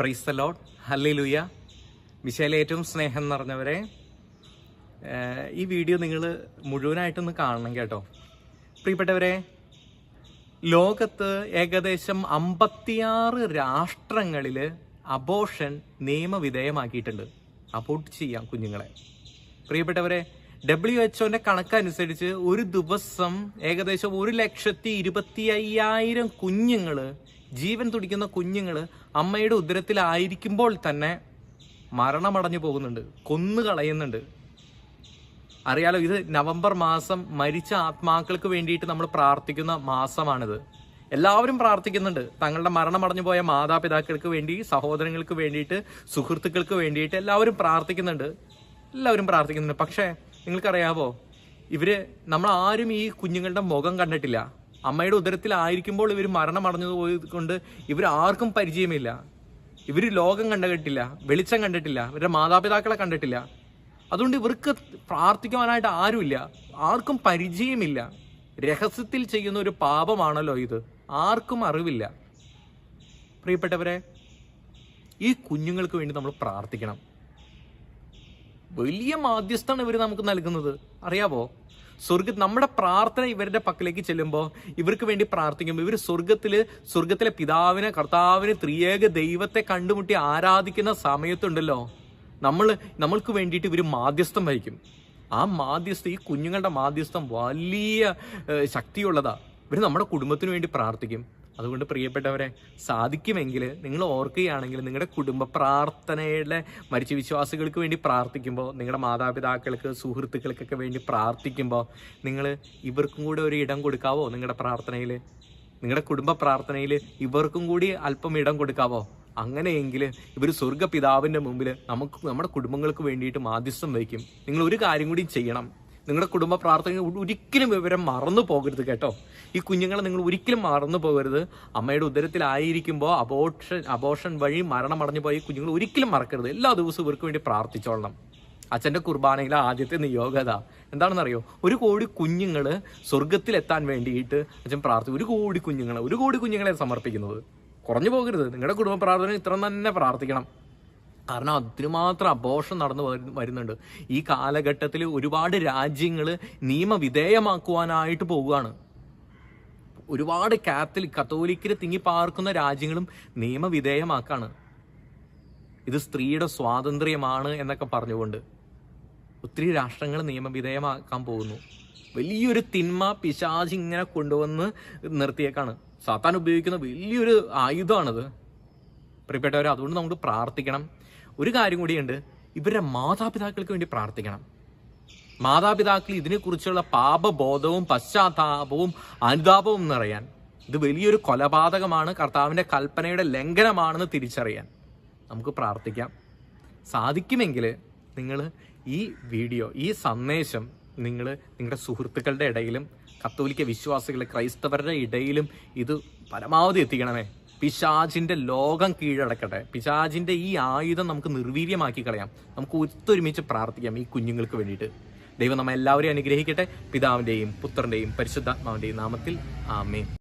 Price the lord, hallelujah. മിശിഹായിലെ ഏറ്റവും സ്നേഹം നിറഞ്ഞവരെ, ഈ വീഡിയോ നിങ്ങൾ മുഴുവനായിട്ടൊന്ന് കാണണം കേട്ടോ. പ്രിയപ്പെട്ടവരെ, ലോകത്ത് ഏകദേശം 56 രാഷ്ട്രങ്ങളിൽ അബോർഷൻ നിയമവിധേയമാക്കിയിട്ടുണ്ട്. അബോർട്ട് ചെയ്യാം കുഞ്ഞുങ്ങളെ. പ്രിയപ്പെട്ടവരെ, WHO കണക്കനുസരിച്ച് ഒരു ദിവസം ഏകദേശം 1,25,000 കുഞ്ഞുങ്ങൾ, ജീവൻ തുടിക്കുന്ന കുഞ്ഞുങ്ങൾ അമ്മയുടെ ഉദരത്തിലായിരിക്കുമ്പോൾ തന്നെ മരണമടഞ്ഞു പോകുന്നുണ്ട്, കൊന്നുകളയുന്നുണ്ട്. അറിയാലോ, ഇത് നവംബർ മാസം മരിച്ച ആത്മാക്കൾക്ക് വേണ്ടിയിട്ട് നമ്മൾ പ്രാർത്ഥിക്കുന്ന മാസമാണിത്. എല്ലാവരും പ്രാർത്ഥിക്കുന്നുണ്ട്, തങ്ങളുടെ മരണമടഞ്ഞു പോയ മാതാപിതാക്കൾക്ക് വേണ്ടി, സഹോദരങ്ങൾക്ക് വേണ്ടിയിട്ട്, സുഹൃത്തുക്കൾക്ക് വേണ്ടിയിട്ട് എല്ലാവരും പ്രാർത്ഥിക്കുന്നുണ്ട്. പക്ഷേ നിങ്ങൾക്കറിയാവോ, നമ്മൾ ആരും ഈ കുഞ്ഞുങ്ങളുടെ മുഖം കണ്ടിട്ടില്ല. അമ്മയുടെ ഉദരത്തിലായിരിക്കുമ്പോൾ ഇവർ മരണമടഞ്ഞു പോയതുകൊണ്ട് ആർക്കും പരിചയമില്ല. ഇവർ ലോകം കണ്ടിട്ടില്ല, വെളിച്ചം കണ്ടിട്ടില്ല, ഇവരുടെ മാതാപിതാക്കളെ കണ്ടിട്ടില്ല. അതുകൊണ്ട് ഇവർക്ക് പ്രാർത്ഥിക്കുവാനായിട്ട് ആരുമില്ല, ആർക്കും പരിചയമില്ല. രഹസ്യത്തിൽ ചെയ്യുന്ന ഒരു പാപമാണല്ലോ ഇത്, ആർക്കും അറിവില്ല. പ്രിയപ്പെട്ടവരെ, ഈ കുഞ്ഞുങ്ങൾക്ക് വേണ്ടി നമ്മൾ പ്രാർത്ഥിക്കണം. വലിയ മാധ്യസ്ഥമാണ് ഇവർ നമുക്ക് നൽകുന്നത്, അറിയാവോ? നമ്മുടെ പ്രാർത്ഥന ഇവരുടെ പക്കലേക്ക് ചെല്ലുമ്പോൾ, ഇവർക്ക് വേണ്ടി പ്രാർത്ഥിക്കുമ്പോൾ, ഇവർ സ്വർഗത്തിലെ പിതാവിനെ, കർത്താവിനെ, ത്രിയേക ദൈവത്തെ കണ്ടുമുട്ടി ആരാധിക്കുന്ന സമയത്തുണ്ടല്ലോ, നമ്മൾക്ക് വേണ്ടിയിട്ട് ഇവർ മാധ്യസ്ഥം വഹിക്കും. ആ മാധ്യസ്ഥം, ഈ കുഞ്ഞുങ്ങളുടെ മാധ്യസ്ഥം വലിയ ശക്തിയുള്ളതാ. ഇവർ നമ്മുടെ കുടുംബത്തിന് വേണ്ടി പ്രാർത്ഥിക്കും. അതുകൊണ്ട് പ്രിയപ്പെട്ടവരെ, സാധിക്കുമെങ്കിൽ നിങ്ങൾ ഓർക്കുകയാണെങ്കിൽ, നിങ്ങളുടെ കുടുംബ പ്രാർത്ഥനയുടെ മരിച്ച വിശ്വാസികൾക്ക് വേണ്ടി പ്രാർത്ഥിക്കുമ്പോൾ, നിങ്ങളുടെ മാതാപിതാക്കൾക്ക്, സുഹൃത്തുക്കൾക്കൊക്കെ വേണ്ടി പ്രാർത്ഥിക്കുമ്പോൾ, നിങ്ങൾ ഇവർക്കും കൂടെ ഒരു ഇടം കൊടുക്കാവോ? നിങ്ങളുടെ പ്രാർത്ഥനയിൽ, നിങ്ങളുടെ കുടുംബ പ്രാർത്ഥനയിൽ ഇവർക്കും കൂടി അല്പം ഇടം കൊടുക്കാവോ? അങ്ങനെയെങ്കിൽ ഇവർ സ്വർഗ്ഗപിതാവിൻ്റെ മുമ്പിൽ നമ്മുടെ കുടുംബങ്ങൾക്ക് വേണ്ടിയിട്ട് മാധ്യസ്ഥം വഹിക്കും. നിങ്ങൾ ഒരു കാര്യം കൂടി ചെയ്യണം. നിങ്ങളുടെ കുടുംബ പ്രാർത്ഥന ഒരിക്കലും ഇവരെ മറന്നു പോകരുത് കേട്ടോ. ഈ കുഞ്ഞുങ്ങളെ നിങ്ങൾ ഒരിക്കലും മറന്നു പോകരുത്. അമ്മയുടെ ഉദരത്തിലായിരിക്കുമ്പോൾ അബോർഷൻ വഴി മരണമടഞ്ഞു പോയ കുഞ്ഞുങ്ങൾ ഒരിക്കലും മറക്കരുത്. എല്ലാ ദിവസവും ഇവർക്ക് വേണ്ടി പ്രാർത്ഥിച്ചോളണം. അച്ഛൻ്റെ കുർബാനയിലെ ആദ്യത്തെ നിയോഗത എന്താണെന്നറിയോ? 1 കോടി കുഞ്ഞുങ്ങൾ സ്വർഗത്തിലെത്താൻ വേണ്ടിയിട്ട് അച്ഛൻ പ്രാർത്ഥിക്കും. 1 കോടി കുഞ്ഞുങ്ങളെ സമർപ്പിക്കുന്നത്. കുറഞ്ഞു പോകരുത്. നിങ്ങളുടെ കുടുംബ പ്രാർത്ഥന ഇത്ര തന്നെ പ്രാർത്ഥിക്കണം. കാരണം അതിനുമാത്രം അബോർഷൻ നടന്നു വരുന്നുണ്ട്. ഈ കാലഘട്ടത്തിൽ ഒരുപാട് രാജ്യങ്ങൾ നിയമവിധേയമാക്കുവാനായിട്ട് പോവുകയാണ്. ഒരുപാട് കത്തോലിക്കര് തിങ്ങിപ്പാർക്കുന്ന രാജ്യങ്ങളും നിയമവിധേയമാക്കാണ്. ഇത് സ്ത്രീയുടെ സ്വാതന്ത്ര്യമാണ് എന്നൊക്കെ പറഞ്ഞുകൊണ്ട് ഒത്തിരി രാഷ്ട്രങ്ങൾ നിയമവിധേയമാക്കാൻ പോകുന്നു. വലിയൊരു തിന്മ പിശാച് ഇങ്ങനെ കൊണ്ടുവന്ന് നിർത്തിയേക്കാണ്. സാത്താൻ ഉപയോഗിക്കുന്ന വലിയൊരു ആയുധമാണിത്. പ്രിയപ്പെട്ടവരെ, അതുകൊണ്ട് നമുക്ക് പ്രാർത്ഥിക്കണം. ഒരു കാര്യം കൂടിയുണ്ട്, ഇവരുടെ മാതാപിതാക്കൾക്ക് വേണ്ടി പ്രാർത്ഥിക്കണം. മാതാപിതാക്കൾ ഇതിനെക്കുറിച്ചുള്ള പാപബോധവും പശ്ചാത്താപവും അനുതാപവും നിറയാൻ. ഇത് വലിയൊരു കൊലപാതകമാണ്, കർത്താവിൻ്റെ കൽപ്പനയുടെ ലംഘനമാണെന്ന് തിരിച്ചറിയാൻ നമുക്ക് പ്രാർത്ഥിക്കാം. സാധിക്കുമെങ്കിൽ നിങ്ങൾ ഈ വീഡിയോ, ഈ സന്ദേശം നിങ്ങളുടെ സുഹൃത്തുക്കളുടെ ഇടയിലും, കത്തോലിക്ക വിശ്വാസികളെ, ക്രൈസ്തവരുടെ ഇടയിലും ഇത് പരമാവധി എത്തിക്കണമേ. പിശാചിന്റെ ലോകം കീഴടക്കട്ടെ. പിശാചിന്റെ ഈ ആയുധം നമുക്ക് നിർവീര്യമാക്കി കളയാം. നമുക്ക് ഒത്തൊരുമിച്ച് പ്രാർത്ഥിക്കാം ഈ കുഞ്ഞുങ്ങൾക്ക് വേണ്ടിയിട്ട്. ദൈവം നമ്മെ എല്ലാവരെയും അനുഗ്രഹിക്കട്ടെ. പിതാവിന്റെയും പുത്രന്റെയും പരിശുദ്ധാത്മാവിന്റെയും നാമത്തിൽ ആമേൻ.